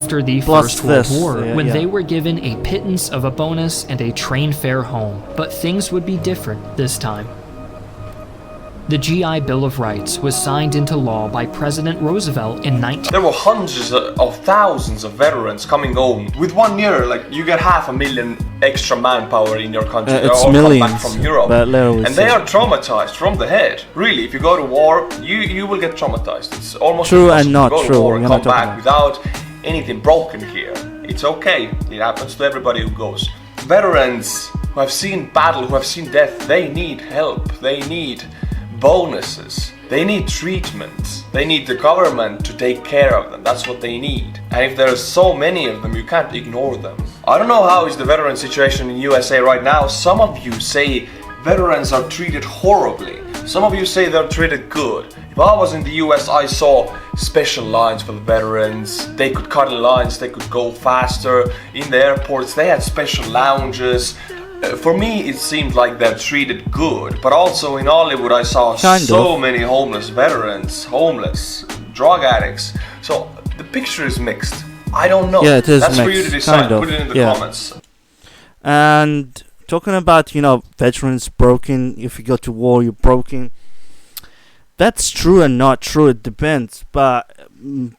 after the First World War, when they were given a pittance of a bonus and a train fare home. But things would be different this time. The GI Bill of Rights was signed into law by President Roosevelt in 19... There were hundreds of thousands of veterans coming home. With 1 year, like, you get 500,000 extra manpower in your country. They all come back from Europe. And they are traumatized from the head. Really, if you go to war, you will get traumatized. It's almost true and not to go true. to war and come back without anything broken here. It's okay. It happens to everybody who goes. Veterans who have seen battle, who have seen death, they need help. They need bonuses. They need treatment. They need the government to take care of them. That's what they need. And if there's so many of them, you can't ignore them. I don't know how is the veteran situation in USA right now. Some of you say veterans are treated horribly. Some of you say they're treated good. If I was in the US, I saw special lines for the veterans. They could cut in lines, they could go faster. In the airports, they had special lounges. For me, it seemed like they're treated good, but also in Hollywood I saw so many homeless veterans, homeless, drug addicts. So the picture is mixed. I don't know. Yeah, it is That's mixed, for you to decide. Put it in the comments. And talking about, veterans broken, if you go to war, you're broken. That's true and not true, it depends. But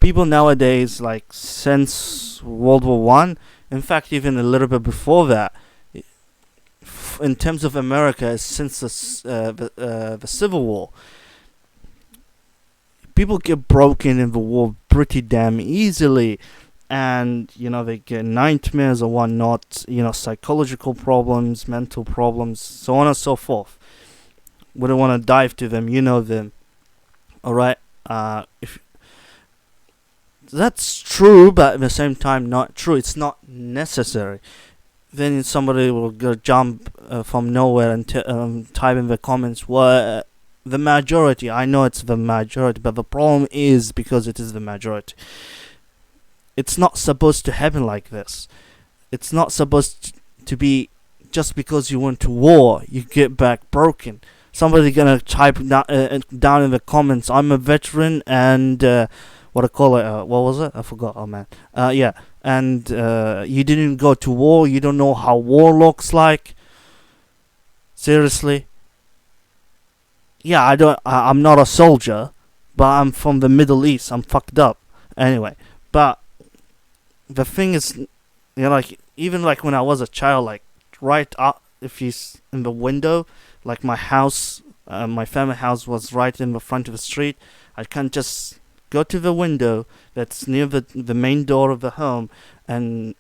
people nowadays, like since World War One, in fact even a little bit before that, in terms of America, since the Civil War, people get broken in the war pretty damn easily, and they get nightmares or whatnot, psychological problems, mental problems, so on and so forth. We don't want to dive to them, them. All right, if that's true, but at the same time not true. It's not necessary. Then somebody will go jump from nowhere and type in the comments, well, the majority. I know it's the majority, but the problem is because it is the majority. It's not supposed to happen like this. It's not supposed to be just because you went to war, you get back broken. Somebody gonna type down in the comments, I'm a veteran and what was it? I forgot. Oh man. And you didn't go to war. You don't know how war looks like. Seriously. Yeah, I'm not a soldier, but I'm from the Middle East. I'm fucked up. Anyway, but the thing is, even like when I was a child, like right up, if you in the window, like my house, my family house was right in the front of the street. I can't just go to the window that's near the main door of the home and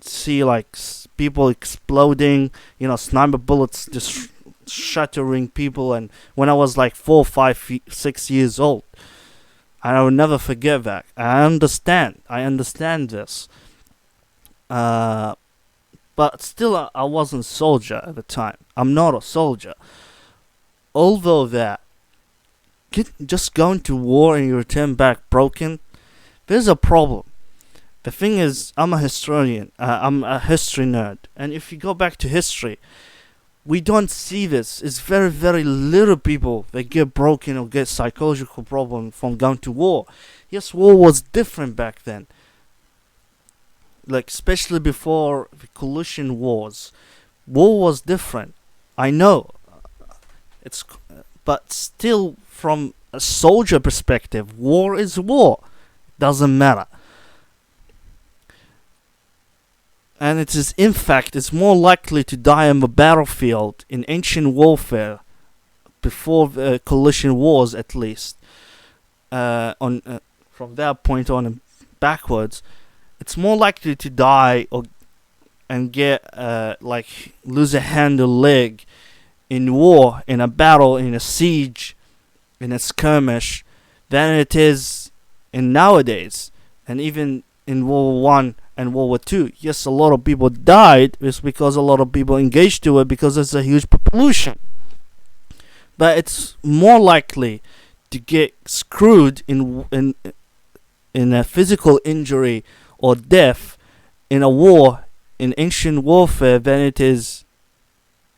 see like people exploding, sniper bullets just shattering people. And when I was like 4, 5, 6 years old, and I will never forget that. I understand this, but still I wasn't a soldier at the time. I'm not a soldier, although that just going to war and you return back broken, there's a problem. The thing is, I'm a historian. I'm a history nerd. And if you go back to history, we don't see this. It's very, very little people that get broken or get psychological problem from going to war. Yes, war was different back then. Like, especially before the coalition wars. War was different. I know. But still, from a soldier perspective, war is war. Doesn't matter. And it is, in fact, it's more likely to die on the battlefield in ancient warfare, before the coalition wars at least. From that point on and backwards, it's more likely to die and get lose a hand or leg in war, in a battle, in a siege, in a skirmish, than it is in nowadays. And even in World War One and World War Two, yes, a lot of people died. It's because a lot of people engaged to it because there's a huge population. But it's more likely to get screwed in a physical injury or death in a war, in ancient warfare, than it is,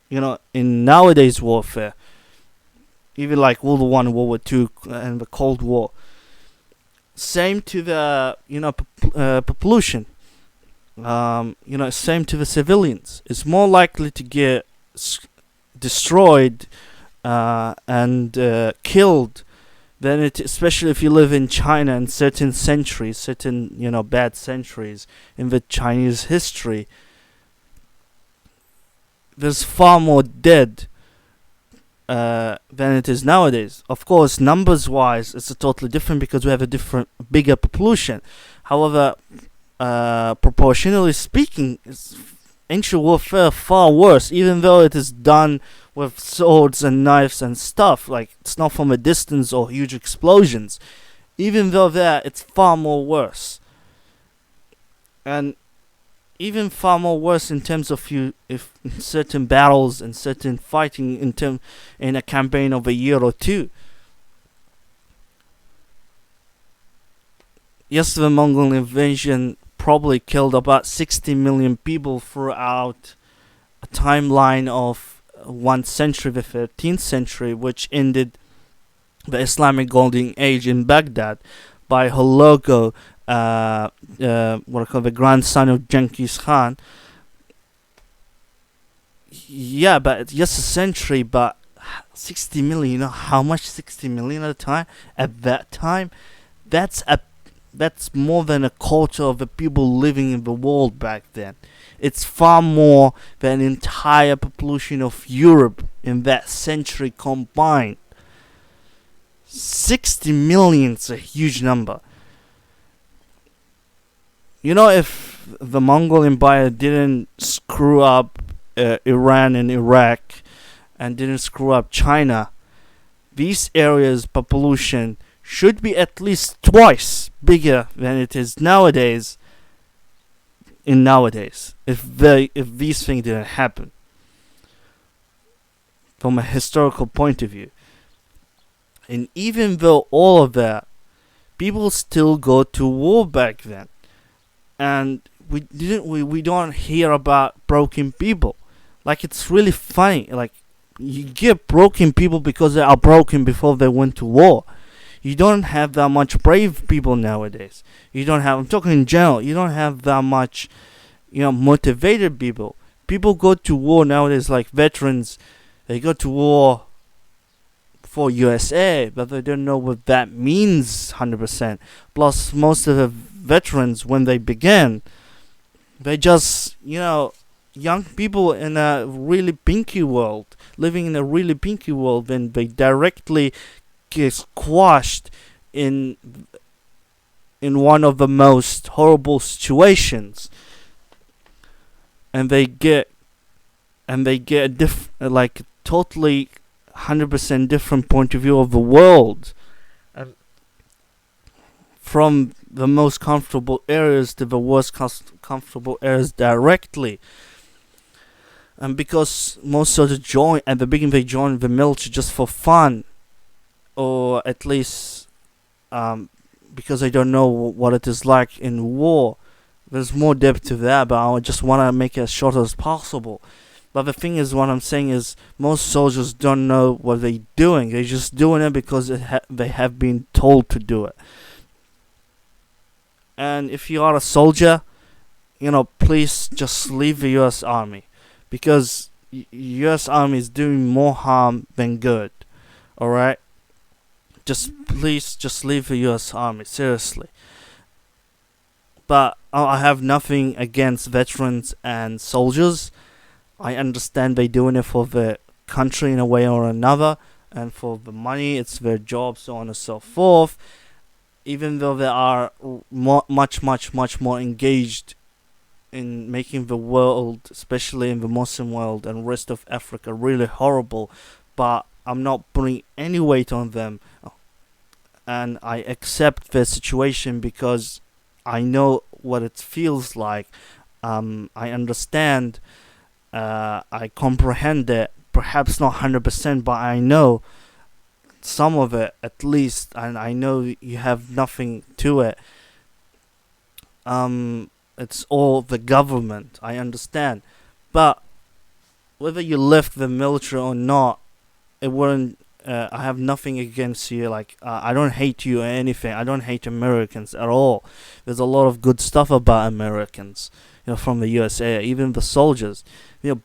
in nowadays warfare. Even like World War One, World War Two, and the Cold War. Same to the population. Same to the civilians. It's more likely to get destroyed and killed than it, especially if you live in China in certain centuries, certain bad centuries in the Chinese history. There's far more dead than it is nowadays. Of course, numbers-wise, it's totally different because we have a bigger population. However, proportionally speaking, ancient warfare far worse, even though it is done with swords and knives and stuff. Like, it's not from a distance or huge explosions. Even though it's far more worse. And even far more worse in terms of if certain battles and certain fighting in a campaign of a year or two. Yes, the Mongol invasion probably killed about 60 million people throughout a timeline of 1 century, the 13th century, which ended the Islamic Golden Age in Baghdad by Hologo, the grandson of Genghis Khan. Yeah, but yes, a century, but 60 million. You know how much 60 million at a time? At that time, that's more than a quarter of the people living in the world back then. It's far more than the entire population of Europe in that century combined. 60 million is a huge number. If the Mongol Empire didn't screw up Iran and Iraq and didn't screw up China, these areas' population should be at least twice bigger than it is nowadays. If these things didn't happen, from a historical point of view. And even though all of that, people still go to war back then. And we don't hear about broken people. Like, it's really funny. Like, you get broken people because they are broken before they went to war. You don't have that much brave people nowadays. I'm talking in general, you don't have that much, motivated people. People go to war nowadays like veterans. They go to war for U.S.A, but they don't know what that means 100%. Plus, most of the veterans, when they began, they just, young people in a really pinky world, living in a really pinky world, then they directly get squashed in one of the most horrible situations, and they get a totally 100% different point of view of the world, and from the most comfortable areas to the worst comfortable areas directly. And because most soldiers join at the beginning, they join the military just for fun, or at least because they don't know what it is like in war. There's more depth to that, but I just want to make it as short as possible. But the thing is, what I'm saying is, most soldiers don't know what they're doing. They're just doing it because they have been told to do it. And if you are a soldier, please just leave the U.S. Army, because U.S. Army is doing more harm than good. All right. Please leave the U.S. Army, seriously. But I have nothing against veterans and soldiers. I understand they're doing it for the country in a way or another, and for the money, it's their job, so on and so forth. Even though they are much more engaged in making the world, especially in the Muslim world and rest of Africa, really horrible, but I'm not putting any weight on them. And I accept their situation because I know what it feels like. I understand. I comprehend it. Perhaps not 100%, but I know some of it at least. And I know you have nothing to it. It's all the government. I understand. But whether you left the military or not, it wouldn't I have nothing against you. Like I don't hate you or anything. I don't hate Americans at all. There's a lot of good stuff about Americans, from the USA. Even the soldiers.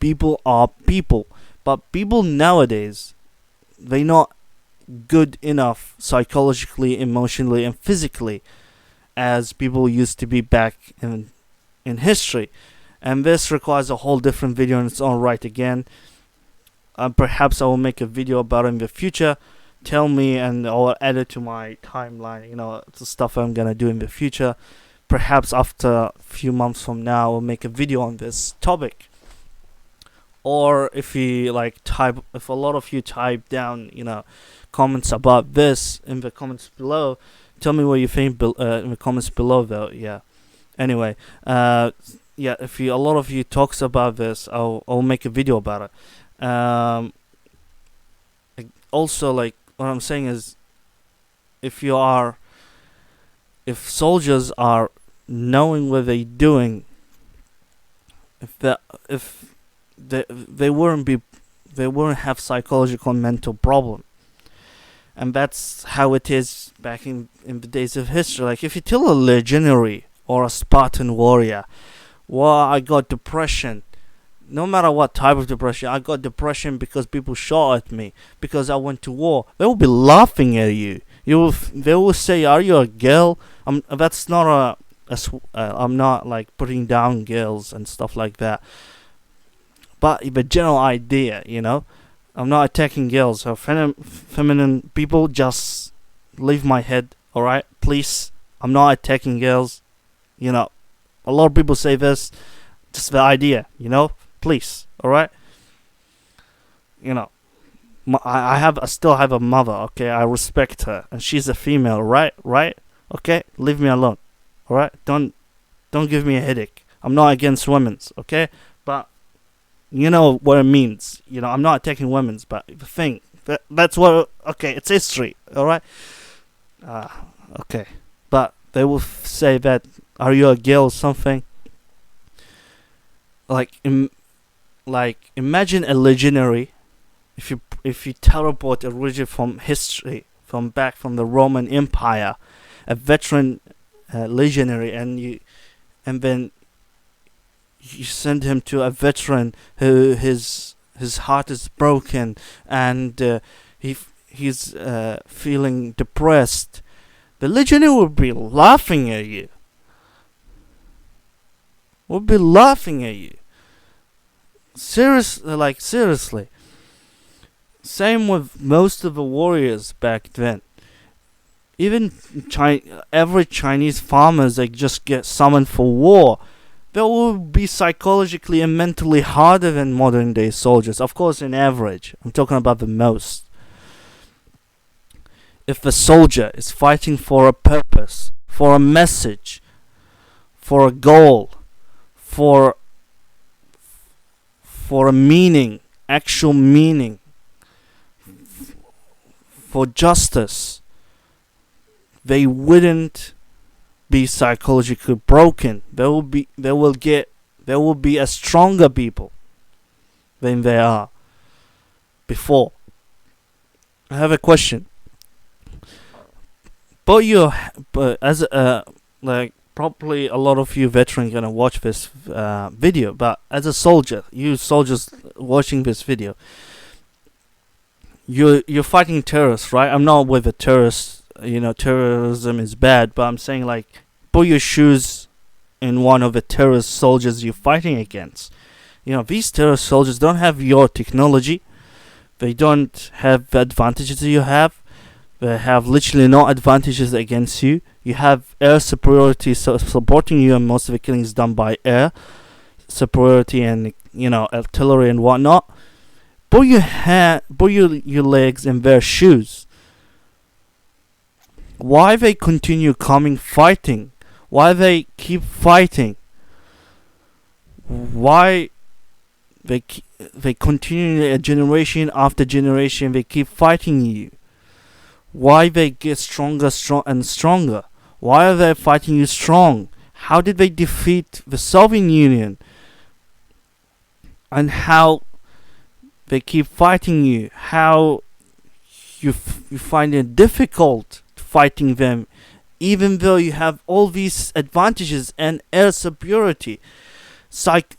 People are people, but people nowadays, they're not good enough psychologically, emotionally, and physically as people used to be back in history. And this requires a whole different video in its own right again. Perhaps I will make a video about it in the future. Tell me and I'll add it to my timeline. The stuff I'm gonna do in the future. Perhaps after a few months from now, I'll make a video on this topic. Or if a lot of you type down, comments about this in the comments below, tell me what you think in the comments below, though. Yeah. Anyway, if a lot of you talks about this, I'll make a video about it. Also, like, what I'm saying is, if soldiers are knowing what they're doing, if they wouldn't have psychological and mental problem. And that's how it is back in the days of history. Like, if you tell a legionary or a Spartan warrior, well, I got depression. No matter what type of depression, I got depression because people shot at me, because I went to war. They will be laughing at you. They will say, "Are you a girl?" That's not I'm not like putting down girls and stuff like that. But the general idea, I'm not attacking girls. So feminine people, just leave my head, alright? Please. I'm not attacking girls. A lot of people say this. Just the idea, Please, alright? I still have a mother, okay? I respect her. And she's a female, right? Okay? Leave me alone. Alright? Don't give me a headache. I'm not against women's, okay? But you know what it means. I'm not attacking women's, but the thing, that's what, okay, it's history, alright? Okay. But they will say that, are you a girl or something? Imagine a legionary, if you teleport a legionary from history, from the Roman Empire, a veteran legionary, and then you send him to a veteran who his heart is broken and he's feeling depressed. The legionary will be laughing at you. Seriously. Same with most of the warriors back then. Even average Chinese farmers, they just get summoned for war. They will be psychologically and mentally harder than modern day soldiers. Of course, in average. I'm talking about the most. If a soldier is fighting for a purpose, for a message, for a goal, for a meaning, actual meaning, for justice, they wouldn't be psychologically broken. They will be a stronger people than they are before. I have a question. Probably a lot of you veterans gonna watch this video, but as a soldier, you soldiers watching this video, you're fighting terrorists, right? I'm not with the terrorists. Terrorism is bad, but I'm saying, like, put your shoes in one of the terrorist soldiers you're fighting against. These terrorist soldiers don't have your technology. They don't have the advantages you have. They have literally no advantages against you. You have air superiority supporting you, and most of the killing is done by air superiority and artillery and whatnot. Put your legs in their shoes. Why they continue fighting? Why they keep fighting? Why they continue generation after generation? They keep fighting you. Why they get stronger and stronger? Why are they fighting you strong? How did they defeat the Soviet Union? And how they keep fighting you? How you find it difficult fighting them, even though you have all these advantages and air superiority.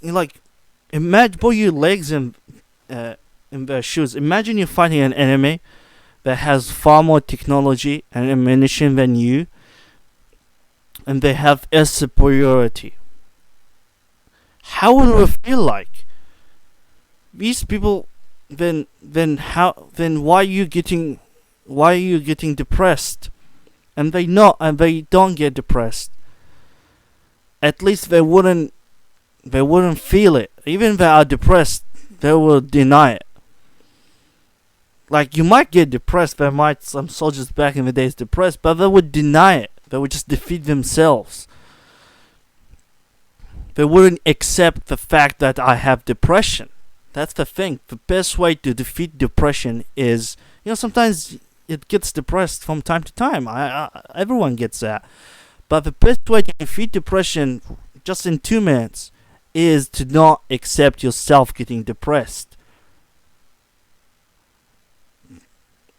Like, imagine, put your legs in their shoes. Imagine you're fighting an enemy that has far more technology and ammunition than you, and they have air superiority. How would it feel like? These people, then why are you getting depressed? And they don't get depressed. At least they wouldn't feel it. Even if they are depressed, they will deny it. Like, you might get depressed, some soldiers back in the days depressed, but they would deny it. They would just defeat themselves. They wouldn't accept the fact that I have depression. That's the thing. The best way to defeat depression is, sometimes it gets depressed from time to time. Everyone gets that. But the best way to defeat depression, just in 2 minutes, is to not accept yourself getting depressed.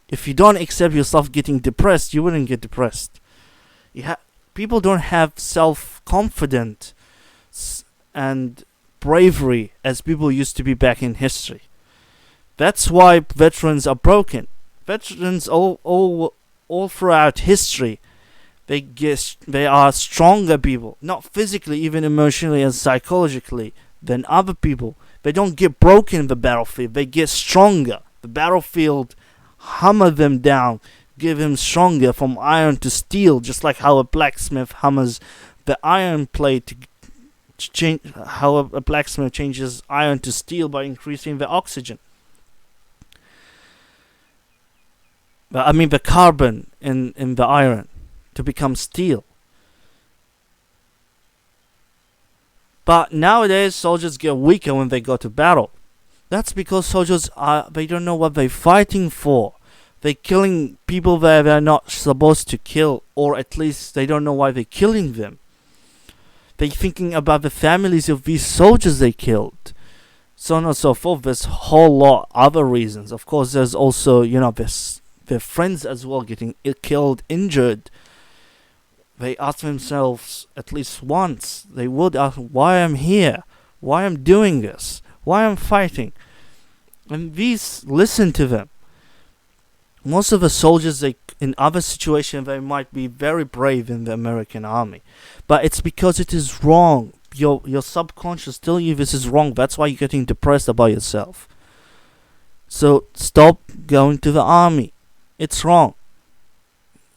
If you don't accept yourself getting depressed, you wouldn't get depressed. People don't have self-confidence and bravery as people used to be back in history. That's why veterans are broken. Veterans all throughout history, they are stronger people, not physically, even emotionally and psychologically, than other people. They don't get broken in the battlefield. They get stronger. The battlefield hammer them down, give them stronger from iron to steel, just like how a blacksmith hammers the iron plate to change, how a blacksmith changes iron to steel by increasing the oxygen. The carbon in the iron to become steel. But nowadays, soldiers get weaker when they go to battle. That's because soldiers they don't know what they're fighting for. They're killing people that they're not supposed to kill, or at least they don't know why they're killing them. They're thinking about the families of these soldiers they killed. So on and so forth. There's a whole lot other reasons. Of course, there's also, their friends as well getting killed, injured. They ask themselves at least once, they would ask, why I'm here? Why I'm doing this? Why I'm fighting? And these, listen to them. Most of the soldiers, in other situations, they might be very brave in the American army. But it's because it is wrong. Your subconscious tells you this is wrong. That's why you're getting depressed about yourself. So stop going to the army. It's wrong.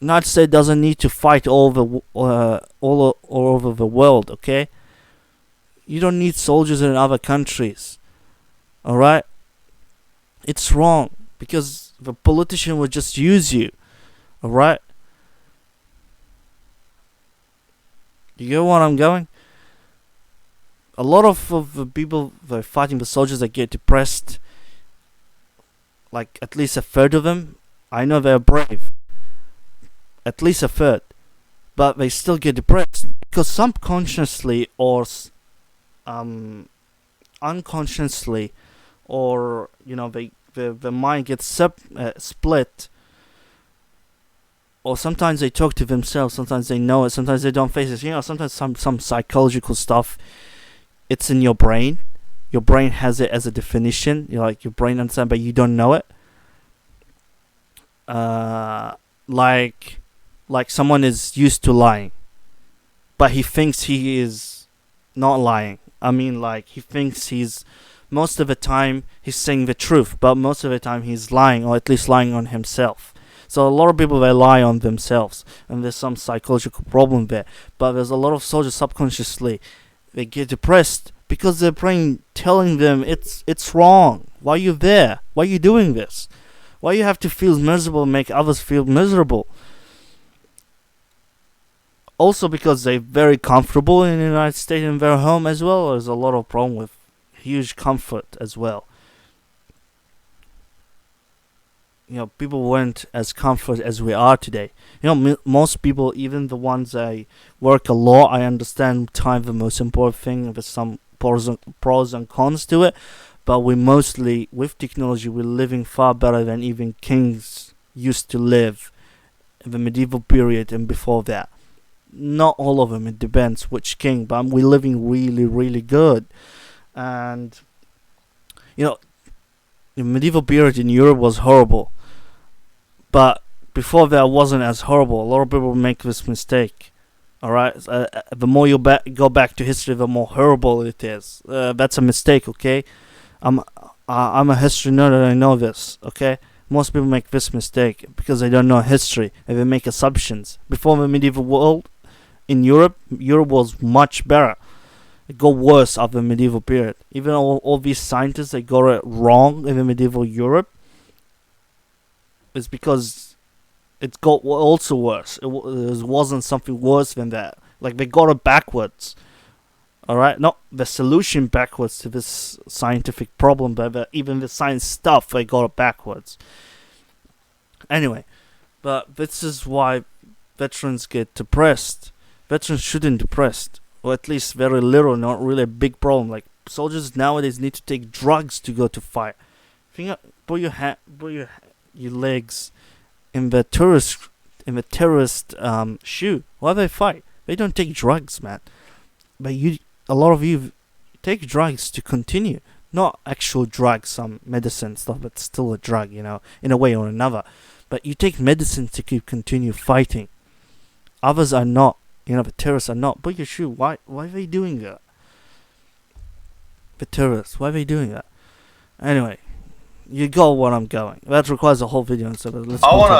United States doesn't need to fight all over the world, okay? You don't need soldiers in other countries. Alright? It's wrong. Because the politician will just use you. Alright? You get where I'm going? A lot of the people that are fighting the soldiers that get depressed, like at least a third of them, I know they're brave. At least a third. But they still get depressed. Because subconsciously or unconsciously, or, the mind gets split. Or sometimes they talk to themselves, sometimes they know it, sometimes they don't face it. Sometimes some psychological stuff, it's in your brain. Your brain has it as a definition. Your brain understands, but you don't know it. Like someone is used to lying, but he thinks he is not lying. He thinks most of the time he's saying the truth, but most of the time he's lying, or at least lying on himself. So a lot of people, they lie on themselves, and there's some psychological problem there. But there's a lot of soldiers subconsciously, they get depressed because their brain telling them it's wrong. Why are you there? Why are you doing this? Why you have to feel miserable and make others feel miserable? Also because they're very comfortable in the United States in their home as well. There's a lot of problem with huge comfort as well. People weren't as comfort as we are today. Most people, even the ones that work a lot, I understand time the most important thing. There's some pros and cons to it. But we mostly, with technology, we're living far better than even kings used to live in the medieval period and before that. Not all of them, it depends which king, but we're living really, really good. And, you know, the medieval period in Europe was horrible. But before that wasn't as horrible. A lot of people make this mistake. Alright? The more you go back to history, the more horrible it is. That's a mistake, okay? I'm a history nerd and I know this, okay? Most people make this mistake because they don't know history and they make assumptions. Before the medieval world, in Europe was much better. It got worse after the medieval period. Even all these scientists, they got it wrong in the medieval Europe. It's because it got also worse. It wasn't something worse than that. Like, they got it backwards. Alright? Not the solution backwards to this scientific problem, but even the science stuff, they got it backwards. Anyway, but this is why veterans get depressed. Veterans shouldn't depressed. Or at least very little, not really a big problem. Like, soldiers nowadays need to take drugs to go to fight. Put your legs in the terrorist shoe. Why they fight? They don't take drugs, man. But a lot of you take drugs to continue. Not actual drugs, some medicine stuff, but still a drug, you know, in a way or another. But you take medicine to continue fighting. Others are not. You know, the terrorists are not. Put your shoe. Why are they doing that? The terrorists, why are they doing that? Anyway, you go where I'm going. That requires a whole video and stuff. Let's I wanna